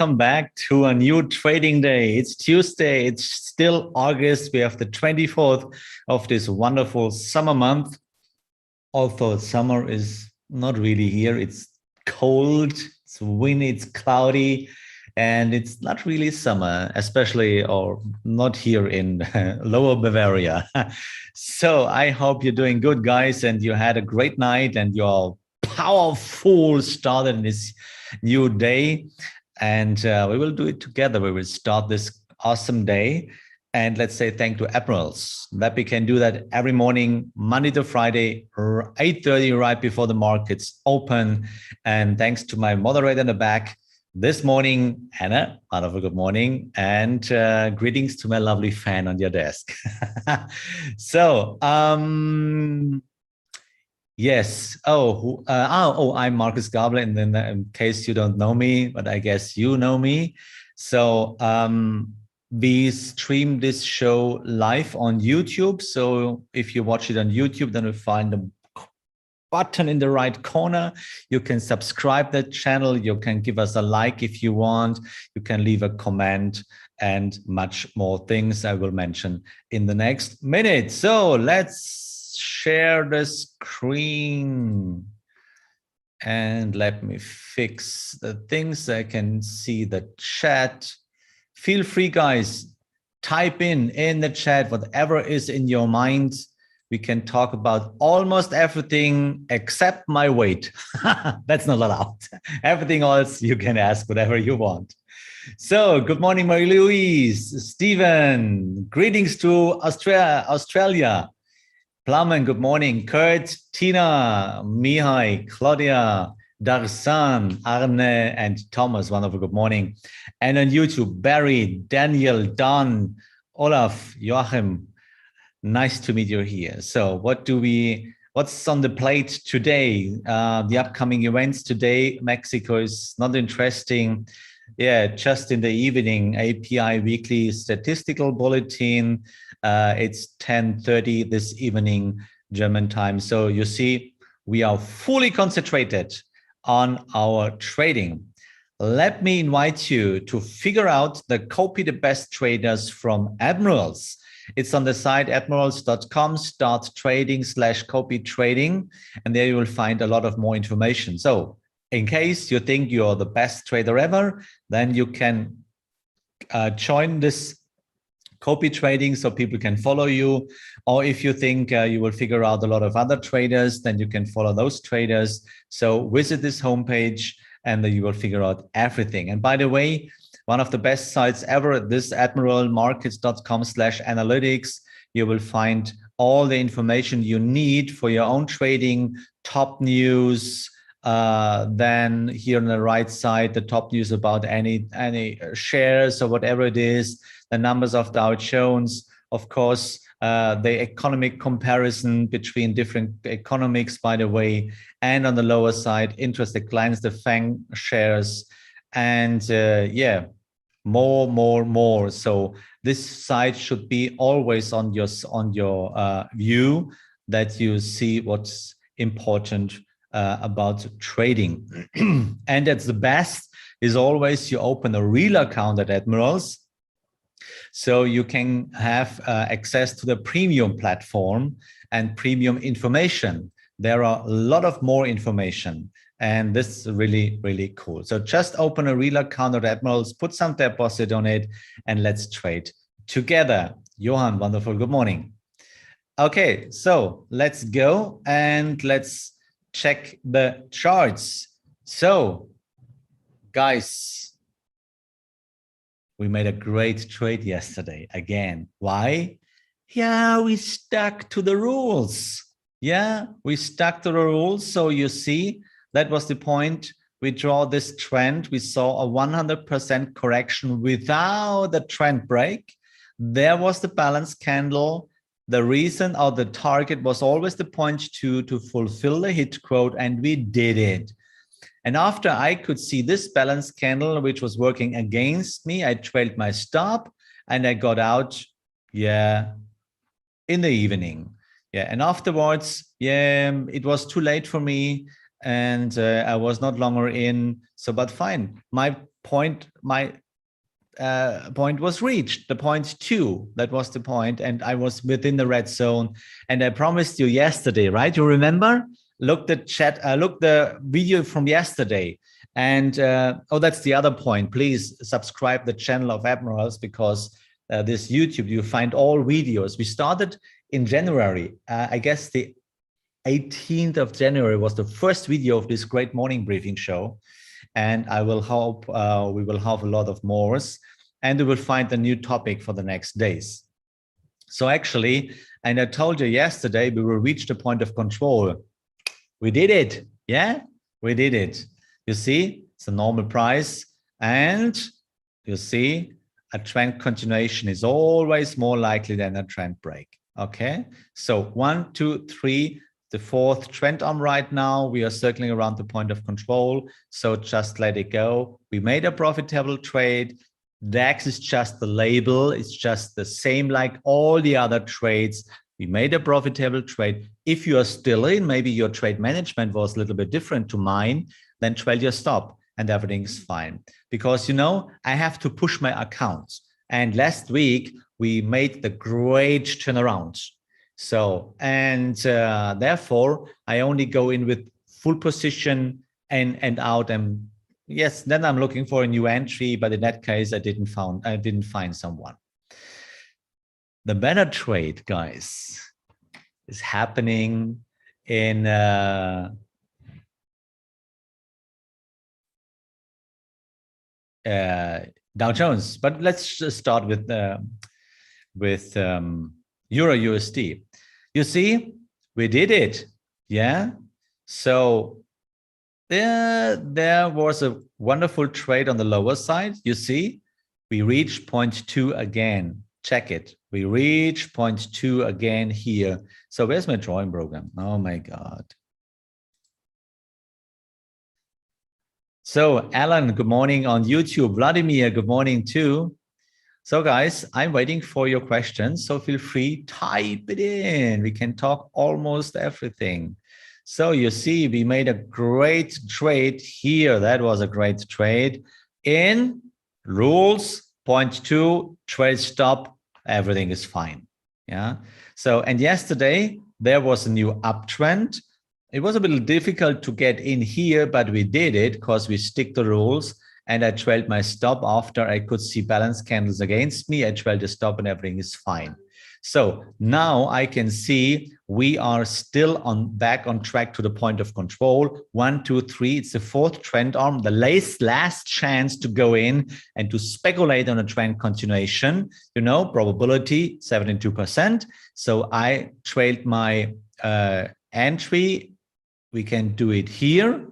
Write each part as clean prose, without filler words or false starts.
welcome back to a new trading day. It's Tuesday. It's still August. We have the 24th of this wonderful summer month. Although summer is not really here. It's cold, it's windy, it's cloudy, and it's not really summer, especially or not here in Lower Bavaria. So I hope you're doing good, guys, and you had a great night and you're powerful started in this new day. And we will do it together. We will start this awesome day. And let's say thank to Admirals that we can do that every morning, Monday to Friday, 8:30, right before the markets open. And thanks to my moderator in the back this morning, Anna, wonderful good morning. And greetings to my lovely fan on your desk. So, yes. I'm Markus Gabel. And then in case you don't know me, but I guess you know me. So, we stream this show live on YouTube. So if you watch it on YouTube, then you'll find the button in the right corner. You can subscribe that channel. You can give us a like if you want. You can leave a comment and much more things I will mention in the next minute. So let's share the screen. And let me fix the things. I can see the chat. Feel free, guys, type in the chat whatever is in your mind. We can talk about almost everything except my weight. That's not allowed. Everything else, you can ask whatever you want. So good morning, Marie-Louise, Stephen, greetings to Australia. Plumman, good morning. Kurt, Tina, Mihai, Claudia, Darsan, Arne, and Thomas, wonderful good morning. And on YouTube, Barry, Daniel, Don, Olaf, Joachim, nice to meet you here. So what's on the plate today? The upcoming events today, Mexico is not interesting. Yeah, just in the evening, API weekly statistical bulletin. It's 10:30 this evening, German time. So you see, we are fully concentrated on our trading. Let me invite you to figure out the copy the best traders from Admirals. It's on the site admirals.com/trading/copy trading, and there you will find a lot of more information. So in case you think you're the best trader ever, then you can join this copy trading so people can follow you. Or if you think you will figure out a lot of other traders, then you can follow those traders. So visit this homepage and then you will figure out everything. And by the way, one of the best sites ever, this admiralmarkets.com/analytics, you will find all the information you need for your own trading, top news. Then here on the right side, the top news about any shares or whatever it is, the numbers of Dow Jones, of course, the economic comparison between different economics, by the way, and on the lower side, interested clients, the FANG shares, and yeah, more. So this site should be always on your view, that you see what's important about trading. And that's the best is always you open a real account at Admirals, so you can have access to the premium platform and premium information. There are a lot of more information, and this is really, really cool. So just open a real account at Admirals, put some deposit on it, and let's trade together. Johan, wonderful, good morning. Okay, so let's go and let's check the charts. So, guys, we made a great trade yesterday again. Why? Yeah, we stuck to the rules. Yeah, we stuck to the rules. So you see, that was the point. We draw this trend. We saw a 100% correction without the trend break. There was the balance candle. The reason or the target was always the point to fulfill the hit quote, and we did it. And after I could see this balance candle, which was working against me, I trailed my stop and I got out, yeah, in the evening. Yeah, and afterwards, yeah, it was too late for me and I was not longer in. So, but fine. My point, my point was reached, the point 2, that was the point, and I was within the red zone. And I promised you yesterday, right? You remember? Look the chat, look the video from yesterday. And oh, that's the other point. Please subscribe the channel of Admirals, because this YouTube, you find all videos. We started in January. I guess the 18th of January was the first video of this great morning briefing show. And I will hope we will have a lot of more, and we will find a new topic for the next days. So actually, and I told you yesterday, we will reach the point of control. We did it. Yeah, we did it. You see, it's a normal price, and you see a trend continuation is always more likely than a trend break. Okay, so 1, 2, 3. The fourth trend arm right now, we are circling around the point of control. So just let it go. We made a profitable trade. DAX is just the label. It's just the same like all the other trades. We made a profitable trade. If you are still in, maybe your trade management was a little bit different to mine, then trail your stop and everything's fine. Because, you know, I have to push my accounts. And last week, we made the great turnaround. So, and therefore, I only go in with full position and out. And yes, then I'm looking for a new entry. But in that case, I didn't find someone. The better trade, guys, is happening in Dow Jones. But let's just start with Euro USD. You see, we did it. Yeah. So there was a wonderful trade on the lower side. You see, we reached 0.2 again. Check it. We reached 0.2 again here. So where's my drawing program? Oh my God. So Alan, good morning on YouTube. Vladimir, good morning too. So guys, I'm waiting for your questions. So feel free, type it in. We can talk almost everything. So you see, we made a great trade here. That was a great trade. In rules, 0.2, trade stop, everything is fine. Yeah. So, and yesterday there was a new uptrend. It was a little difficult to get in here, but we did it because we stick to rules. And I trailed my stop after I could see balance candles against me. I trailed the stop and everything is fine. So now I can see we are still back on track to the point of control. 1, 2, 3. It's the fourth trend arm, the last chance to go in and to speculate on a trend continuation. You know, probability 72%. So I trailed my entry. We can do it here.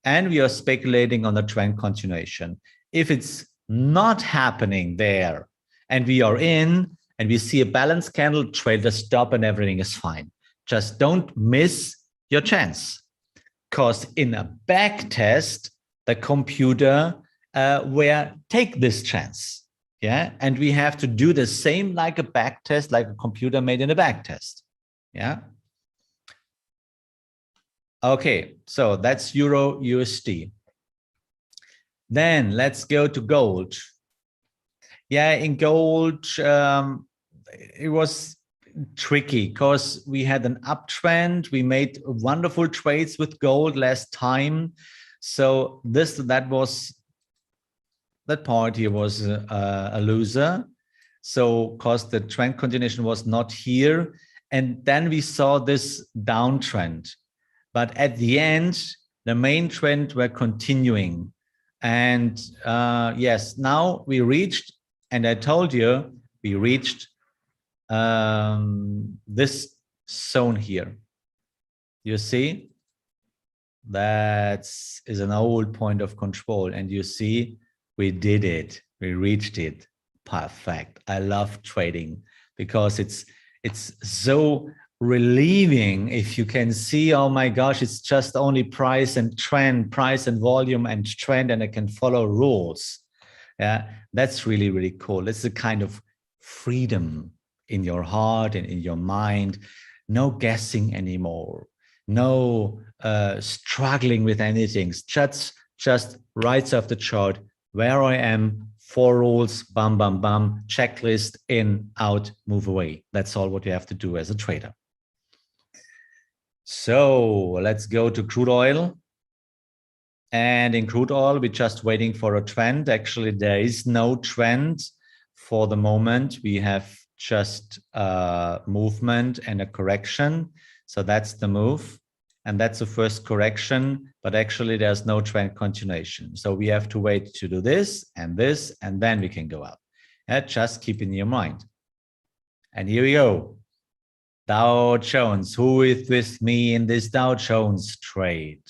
And we are speculating on the trend continuation. If it's not happening there and we are in and we see a balance candle, trade the stop and everything is fine. Just don't miss your chance. Because in a back test, the computer will take this chance. Yeah. And we have to do the same like a back test, like a computer made in a back test. Yeah. Okay, so that's Euro USD. Then let's go to gold. Yeah, in gold, it was tricky because we had an uptrend. We made wonderful trades with gold last time. So that part here was a loser. So because the trend continuation was not here. And then we saw this downtrend. But at the end, the main trend were continuing. And yes, now we reached, and I told you, we reached this zone here. You see, that is an old point of control. And you see, we did it. We reached it. Perfect. I love trading because it's so relieving if you can see, oh my gosh, it's just only price and trend, price and volume and trend, and I can follow rules. Yeah, that's really, really cool. It's a kind of freedom in your heart and in your mind. No guessing anymore. No struggling with anything. Just writes off the chart where I am, 4 rules, bam, bam, bam, checklist, in, out, move away. That's all what you have to do as a trader. So let's go to crude oil. And in crude oil, we're just waiting for a trend. Actually, there is no trend for the moment. We have just a movement and a correction. So that's the move. And that's the first correction. But actually, there's no trend continuation. So we have to wait to do this, and then we can go up. Just keep in your mind. And here we go. Dow Jones. Who is with me in this Dow Jones trade?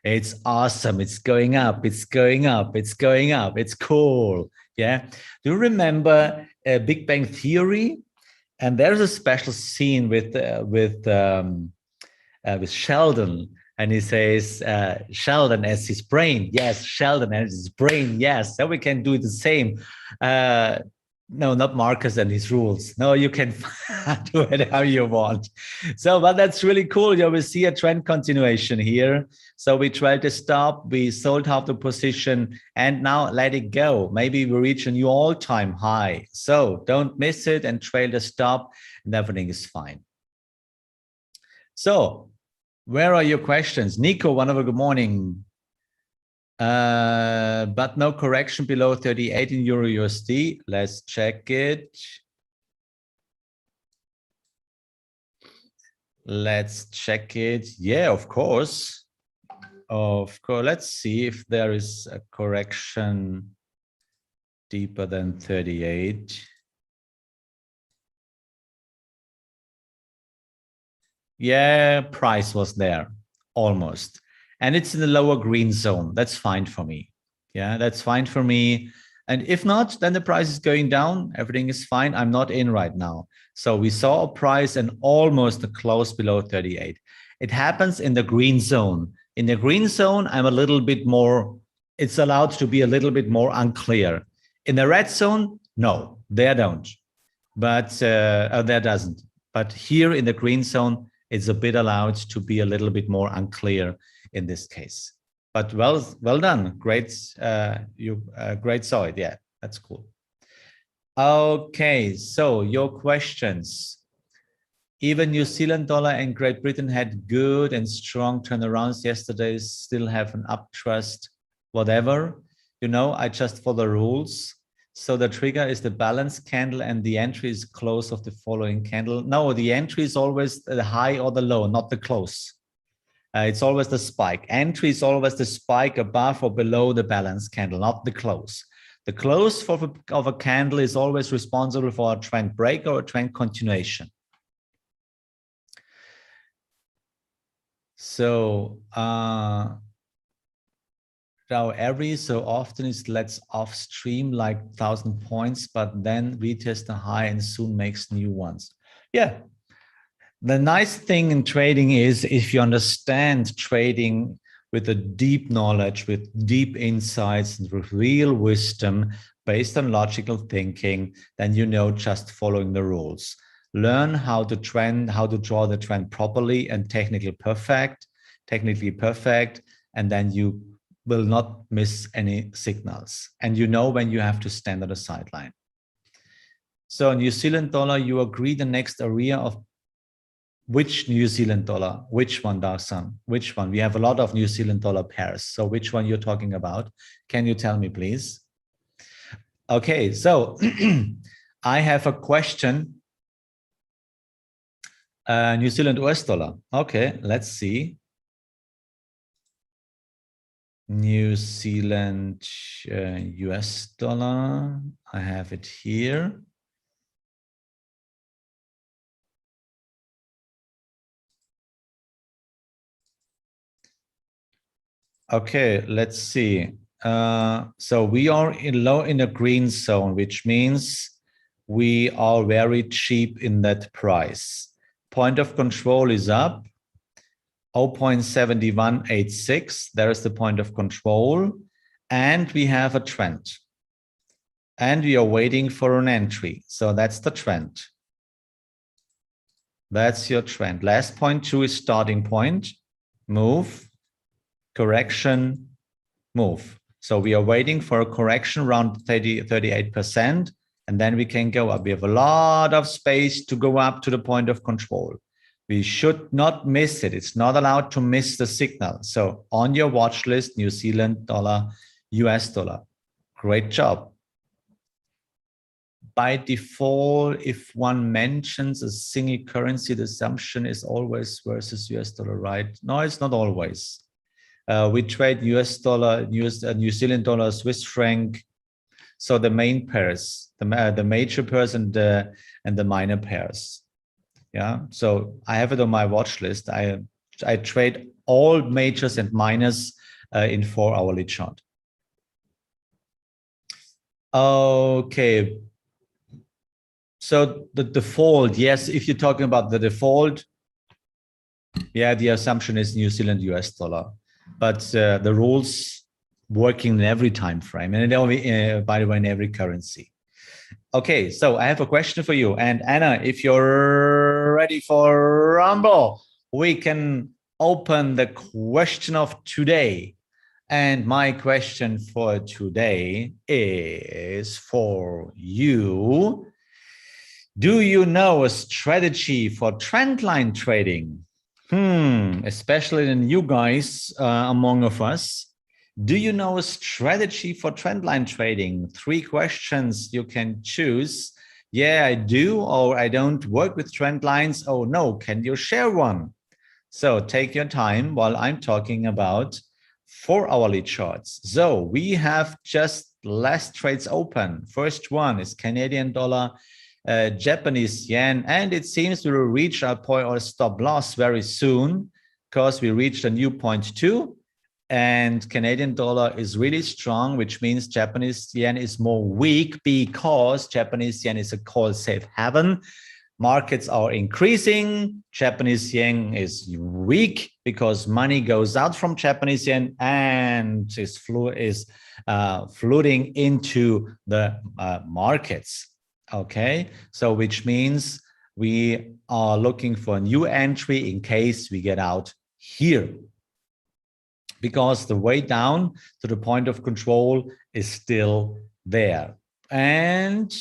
It's awesome. It's going up. It's going up. It's going up. It's cool. Yeah. Do you remember Big Bang Theory? And there's a special scene with Sheldon, and he says Sheldon as his brain. Yes, Sheldon as his brain. Yes. So we can do the same. No, not Marcus and his rules. No, you can do it how you want. So, but that's really cool. You will see a trend continuation here. So we tried to stop, we sold half the position, and now let it go. Maybe we reach a new all-time high. So don't miss it and trail the stop, and everything is fine. So where are your questions? Nico, wonderful, good morning. But no correction below 38 in Euro USD. Let's check it. Let's check it. Yeah, of course. Of course. Let's see if there is a correction deeper than 38. Yeah, price was there almost. And it's in the lower green zone. That's fine for me. Yeah, that's fine for me. And if not, then the price is going down. Everything is fine. I'm not in right now. So we saw a price and almost a close below 38. It happens in the green zone. In the green zone, I'm a little bit more, it's allowed to be a little bit more unclear. In the red zone, no, there don't. But there doesn't. But here in the green zone, it's a bit allowed to be a little bit more unclear in this case. But well done. Great, great saw it. Yeah, that's cool. Okay, so your questions. Even New Zealand dollar and Great Britain had good and strong turnarounds yesterday, still have an uptrust, whatever. You know, I just follow the rules. So the trigger is the balance candle and the entry is close of the following candle. No, the entry is always the high or the low, not the close. It's always the spike. Entry is always the spike above or below the balance candle, not the close. The close of a candle is always responsible for a trend break or a trend continuation. So now every so often it lets off stream like 1,000 points, but then retest the high and soon makes new ones. Yeah. The nice thing in trading is if you understand trading with a deep knowledge, with deep insights, and with real wisdom based on logical thinking, then you know just following the rules. Learn how to trend, how to draw the trend properly and technically perfect, and then you will not miss any signals. And you know when you have to stand on the sideline. So New Zealand dollar, you agree the next area of which New Zealand dollar? Which one, Darsan? Which one? We have a lot of New Zealand dollar pairs. So which one you're talking about? Can you tell me, please? Okay, so I have a question. New Zealand US dollar. Okay, let's see. New Zealand US dollar. I have it here. Okay, let's see. So we are in a green zone, which means we are very cheap in that price. Point of control is up, 0.7186. There is the point of control. And we have a trend. And we are waiting for an entry. So that's the trend. That's your trend. Last point 2 is starting point. Move. Correction, move. So we are waiting for a correction around 38%, and then we can go up. We have a lot of space to go up to the point of control. We should not miss it. It's not allowed to miss the signal. So on your watch list, New Zealand dollar, US dollar. Great job. By default, if one mentions a single currency, the assumption is always versus US dollar, right? No, it's not always. We trade US dollar, New Zealand dollar, Swiss franc. So the main pairs, the major pairs and the minor pairs. Yeah, so I have it on my watch list. I trade all majors and minors in 4-hourly chart. Okay. So the default, yes, if you're talking about the default, yeah, the assumption is New Zealand US dollar, but the rules working in every time frame, and by the way, in every currency. Okay, so I have a question for you, and Anna, if you're ready for Rumble, we can open the question of today. And my question for today is for you. Do you know a strategy for trendline trading? Especially the new guys among us. Do you know a strategy for trendline trading? 3 questions you can choose. Yeah, I do, or I don't work with trend lines. Oh no, can you share one? So take your time while I'm talking about 4-hourly charts. So we have just last trades open. First one is Canadian dollar, Japanese yen, and it seems we will reach our point or stop loss very soon because we reached a new point 2. And Canadian dollar is really strong, which means Japanese yen is more weak because Japanese yen is a call safe haven. Markets are increasing. Japanese yen is weak because money goes out from Japanese yen and is floating into the markets. Okay, so which means we are looking for a new entry in case we get out here, because the way down to the point of control is still there. And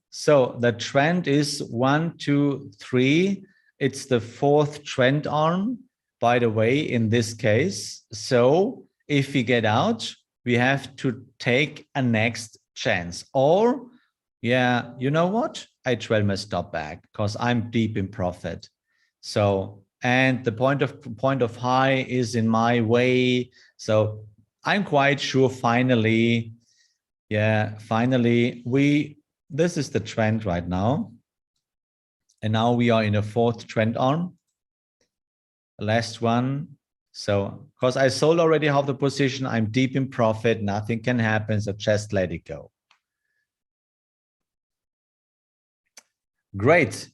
so the trend is 1, 2, 3. It's the 4th trend arm, by the way, in this case. So if we get out, we have to take a next chance. Or, yeah, you know what? I trail my stop back because I'm deep in profit. So, and the point of high is in my way. So I'm quite sure finally, this is the trend right now. And now we are in a 4th trend arm. The last one. So, because I sold already half the position, I'm deep in profit, nothing can happen, so just let it go. Great.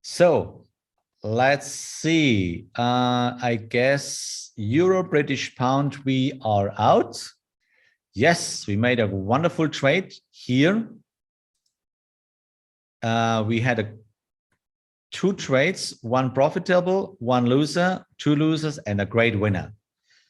So let's see. I guess Euro, British pound, we are out. Yes, we made a wonderful trade here. We had 2 trades, 1 profitable, 1 loser, 2 losers, and a great winner.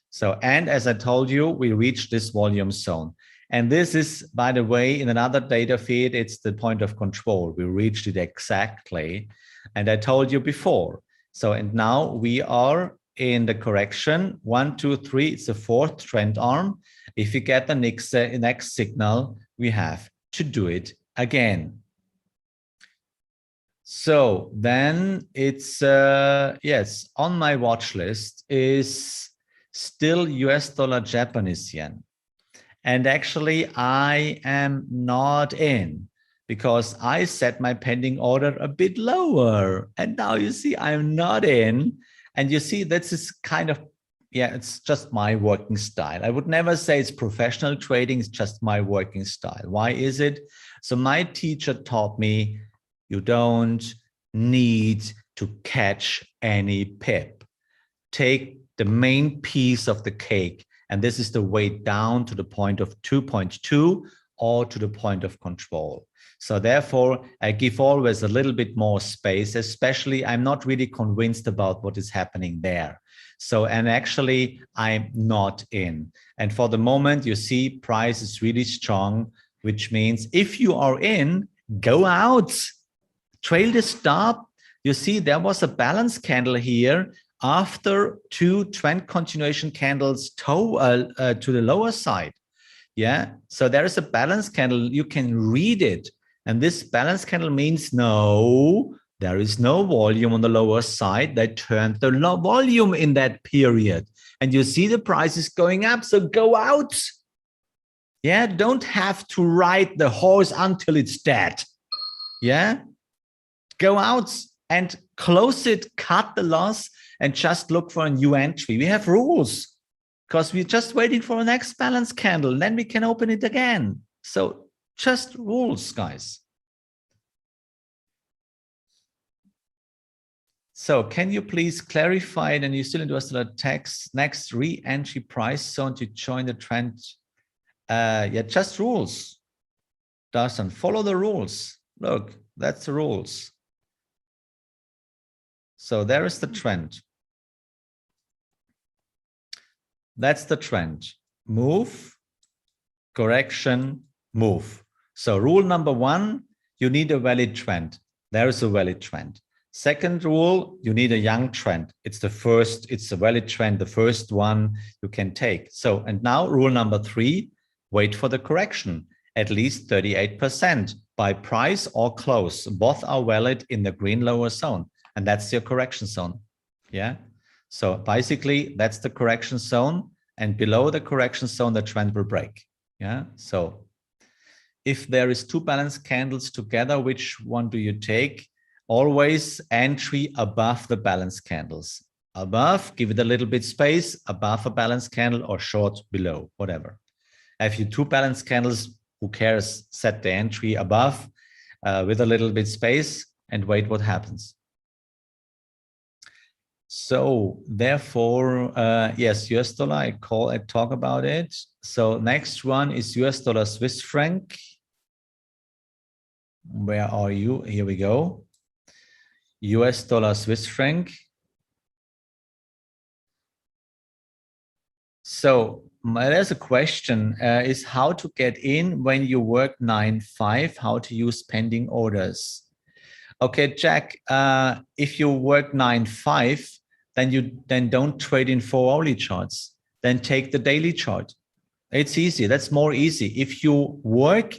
So, and as I told you, we reached this volume zone. And this is, by the way, in another data feed, it's the point of control. We reached it exactly. And I told you before. So, and now we are in the correction. 1, 2, 3, it's the 4th trend arm. If you get the next signal, we have to do it again. So then it's, yes, on my watch list is still US dollar, Japanese yen. And actually, I am not in because I set my pending order a bit lower. And now you see I'm not in. And you see, this is kind of, yeah, it's just my working style. I would never say it's professional trading. It's just my working style. Why is it? So my teacher taught me, you don't need to catch any pip. Take the main piece of the cake. And this is the way down to the point of 2.2 or to the point of control. So therefore, I give always a little bit more space, especially I'm not really convinced about what is happening there. So, and actually I'm not in. And for the moment, you see price is really strong, which means if you are in, go out, trail the stop. You see, there was a balance candle here after two trend continuation candles to the lower side. Yeah, so there is a balance candle. You can read it. And this balance candle means no, there is no volume on the lower side. They turned the volume in that period. And you see the price is going up. So go out. Yeah, don't have to ride the horse until it's dead. Yeah, go out and close it, cut the loss, and just look for a new entry. We have rules because we're just waiting for the next balance candle. Then we can open it again. So just rules, guys. So can you please clarify, and you still interested in the text, next re-entry price zone to join the trend? Yeah, just rules. Dustin, follow the rules. Look, that's the rules. So there is the trend. That's the trend. Move, correction, move. So rule number one, you need a valid trend. There is a valid trend. Second rule, you need a young trend. It's a valid trend, the first one you can take. So, and now rule number three, wait for the correction, at least 38% by price or close. Both are valid in the green lower zone. And that's your correction zone. Yeah. So basically that's the correction zone, and below the correction zone, the trend will break. Yeah. So if there is two balance candles together, which one do you take? Always entry above the balance candles. Above, give it a little bit space, above a balance candle, or short below, whatever. If you two balance candles, who cares? Set the entry above with a little bit space and wait what happens. So therefore, yes, US dollar, I talk about it. So next one is US dollar Swiss franc. Where are you? Here we go. US dollar Swiss franc. So there's a question, is how to get in when you work 9/5, how to use pending orders. Okay, Jack, if you work 9/5, then don't trade in 4-hourly charts. Then take the daily chart. It's easy. That's more easy. If you work,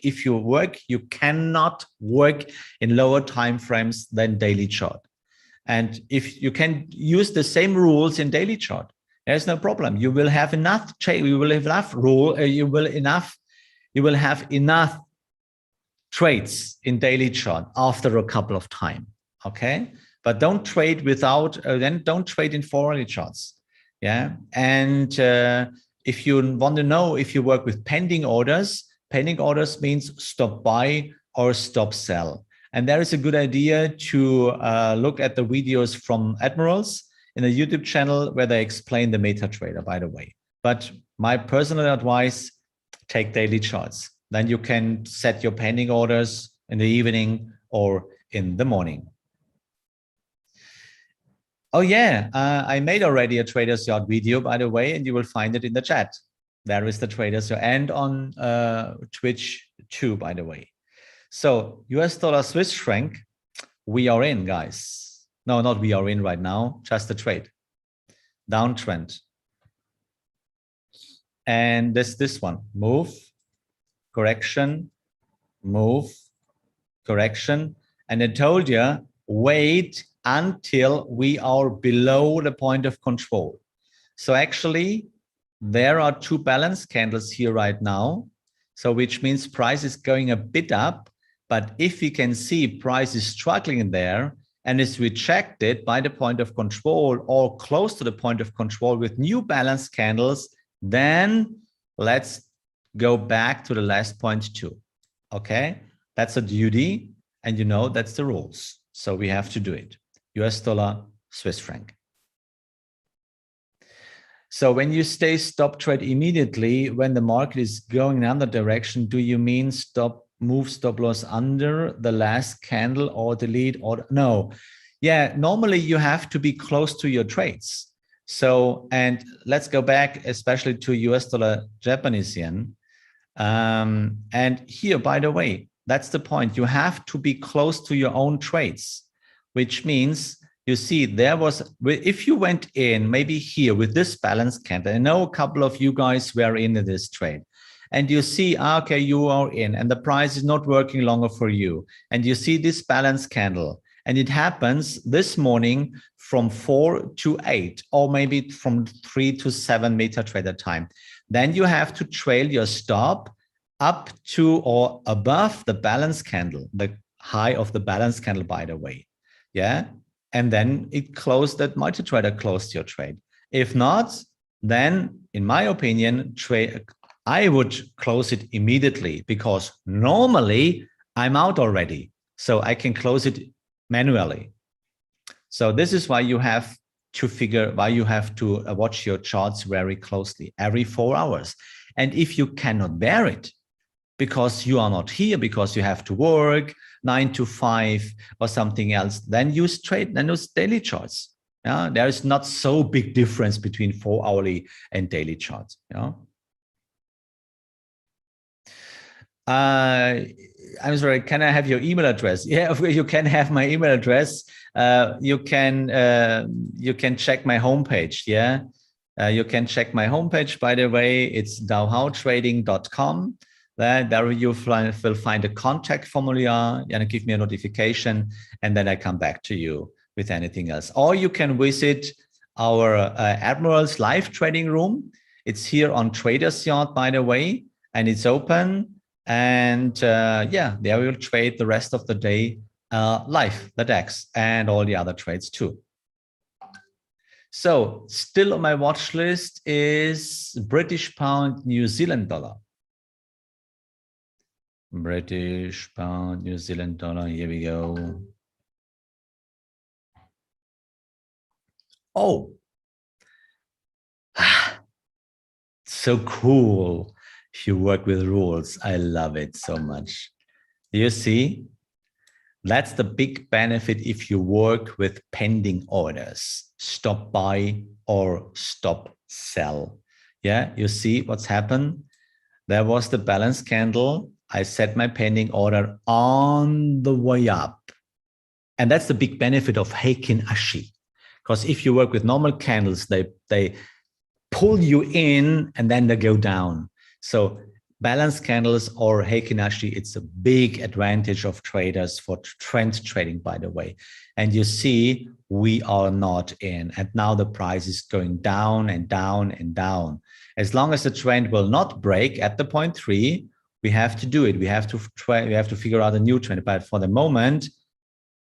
you cannot work in lower time frames than daily chart. And if you can use the same rules in daily chart, there's no problem. You will have enough trade. You will have enough rule. You will have enough trades in daily chart after a couple of time. Okay, but don't trade without. Then don't trade in 4-hourly charts. Yeah, and if you want to know if you work with pending orders means stop buy or stop sell. And there is a good idea to look at the videos from Admirals in the YouTube channel where they explain the MetaTrader, by the way. But my personal advice, take daily charts. Then you can set your pending orders in the evening or in the morning. Oh yeah, I made already a Trader's Yacht video, by the way, and you will find it in the chat. There is the Trader's Yacht, and on Twitch too, by the way. So US dollar Swiss franc, we are in, guys. No, not we are in right now, just the trade. Downtrend. And this one, move, correction, move, correction. And I told you, wait until we are below the point of control. So actually, there are two balance candles here right now. So which means price is going a bit up. But if we can see price is struggling there and is rejected by the point of control or close to the point of control with new balance candles, then let's go back to the last point too. Okay, that's a duty, and you know that's the rules. So we have to do it. US dollar, Swiss franc. So when you say stop trade immediately when the market is going in another direction, do you mean move stop loss under the last candle or delete or no? Yeah, normally you have to be close to your trades. So, and let's go back, especially to US dollar, Japanese yen. And here, by the way, that's the point. You have to be close to your own trades, which means you see there was, if you went in maybe here with this balance candle, I know a couple of you guys were in this trade, and you see, okay, you are in and the price is not working longer for you. And you see this balance candle, and it happens this morning from 4 to 8, or maybe from 3 to 7 MetaTrader time. Then you have to trail your stop up to or above the balance candle, the high of the balance candle, by the way. Yeah. And then it closed, that MetaTrader closed your trade. If not, then in my opinion, I would close it immediately, because normally I'm out already. So I can close it manually. So this is why you have to watch your charts very closely every 4 hours. And if you cannot bear it because you are not here, because you have to work 9 to 5 or something else, then use daily charts. Yeah, there is not so big difference between 4 hourly and daily charts. Yeah. I'm sorry, can I have your email address? Yeah, you can have my email address. You can check my homepage. Yeah, you can check my homepage, by the way. It's dowhowtrading.com. There you will find a contact formula and give me a notification, and then I come back to you with anything else. Or you can visit our Admirals live trading room. It's here on Traders Yard, by the way, and it's open. And yeah, there we will trade the rest of the day live, the DAX and all the other trades too. So still on my watch list is British pound, New Zealand dollar. British pound, New Zealand dollar, here we go. Oh, so cool. If you work with rules, I love it so much. You see, that's the big benefit if you work with pending orders, stop buy or stop sell. Yeah, you see what's happened? There was the balance candle. I set my pending order on the way up. And that's the big benefit of Heikin Ashi. Because if you work with normal candles, they pull you in and then they go down. So balance candles or Heikin Ashi, it's a big advantage of traders for trend trading, by the way. And you see, we are not in. And now the price is going down and down and down. As long as the trend will not break at the 0.3, we have to do it. We have to try. We have to figure out a new trend. But for the moment,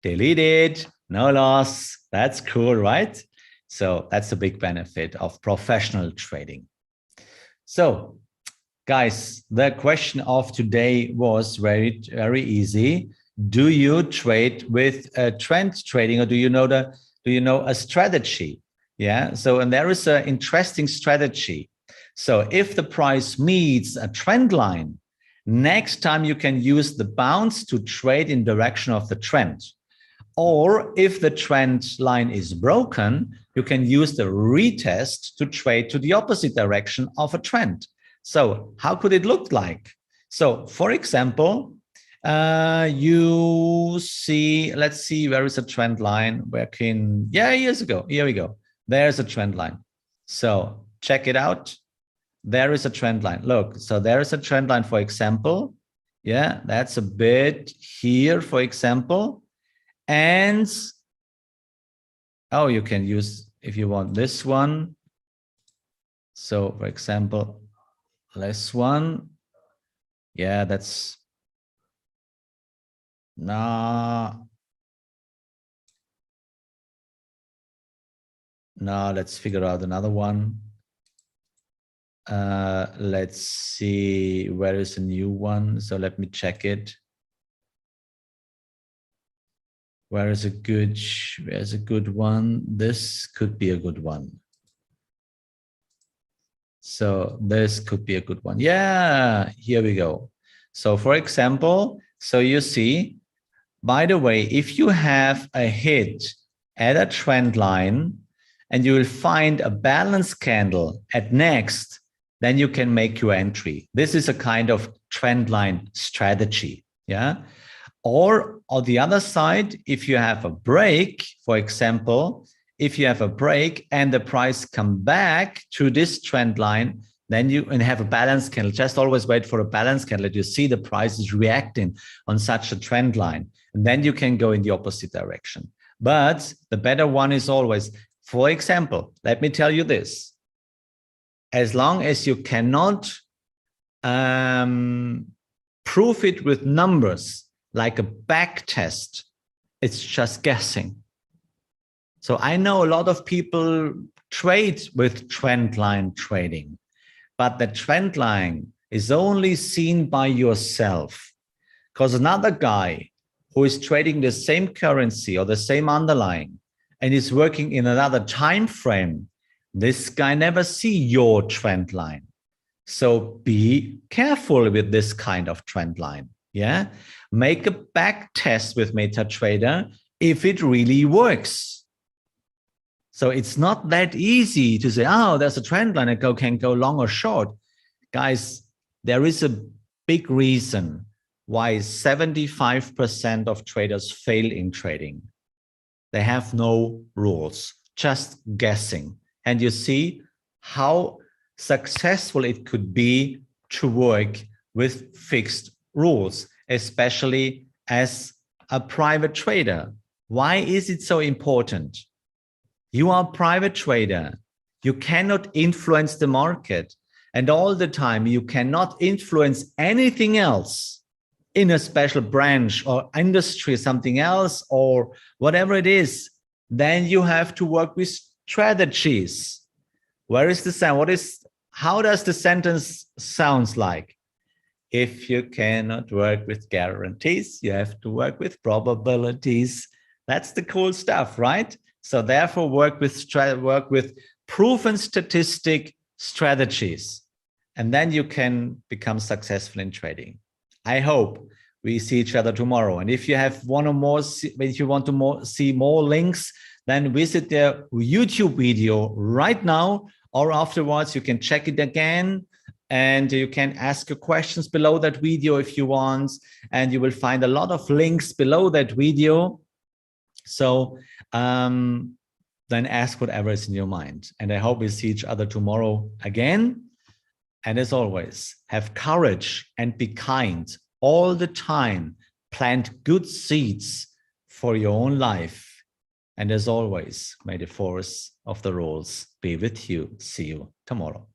delete it. No loss. That's cool, right? So that's a big benefit of professional trading. So, guys, the question of today was very, very easy. Do you trade with trend trading, or do you know a strategy? Yeah. So, and there is an interesting strategy. So, if the price meets a trend line, next time you can use the bounce to trade in direction of the trend. Or if the trend line is broken, you can use the retest to trade to the opposite direction of a trend. So how could it look like? So for example, you see, let's see, where is a trend line working? Yeah, years ago. Here we go. There's a trend line. So check it out. There is a trend line. Look, so there is a trend line, for example. Yeah, that's a bit here, for example. And, oh, you can use, if you want, this one. So for example, this one. Yeah, that's, no, let's figure out another one. Let's see, where is a new one? So let me check it. Where's a good one? This could be a good one. So this could be a good one. Yeah, here we go. So for example, so you see, by the way, if you have a hit at a trend line and you will find a balance candle at next, then you can make your entry. This is a kind of trend line strategy. Yeah. Or on the other side, if you have a break, for example, if you have a break and the price come back to this trend line, then you have a balance candle. Just always wait for a balance candle that you see the price is reacting on such a trend line. And then you can go in the opposite direction. But the better one is always, for example, let me tell you this. As long as you cannot prove it with numbers, like a back test, it's just guessing. So I know a lot of people trade with trend line trading, but the trend line is only seen by yourself, because another guy who is trading the same currency or the same underlying and is working in another time frame, this guy never see your trend line. So be careful with this kind of trend line. Yeah, make a back test with MetaTrader if it really works. So it's not that easy to say, oh, there's a trend line, I can go long or short. Guys, there is a big reason why 75% of traders fail in trading. They have no rules, just guessing. And you see how successful it could be to work with fixed rules, especially as a private trader. Why is it so important? You are a private trader. You cannot influence the market. And all the time, you cannot influence anything else in a special branch or industry, something else, or whatever it is. Then you have to work with strategies. Where is the sound? How does the sentence sounds like? If you cannot work with guarantees, you have to work with probabilities. That's the cool stuff, right? So therefore, work with proven statistic strategies, and then you can become successful in trading. I hope we see each other tomorrow. And if you have one or more, if you want to see more links, then visit the YouTube video right now, or afterwards you can check it again. And you can ask your questions below that video if you want. And you will find a lot of links below that video. So then ask whatever is in your mind. And I hope we see each other tomorrow again. And as always, have courage and be kind all the time. Plant good seeds for your own life. And as always, may the force of the rules be with you. See you tomorrow.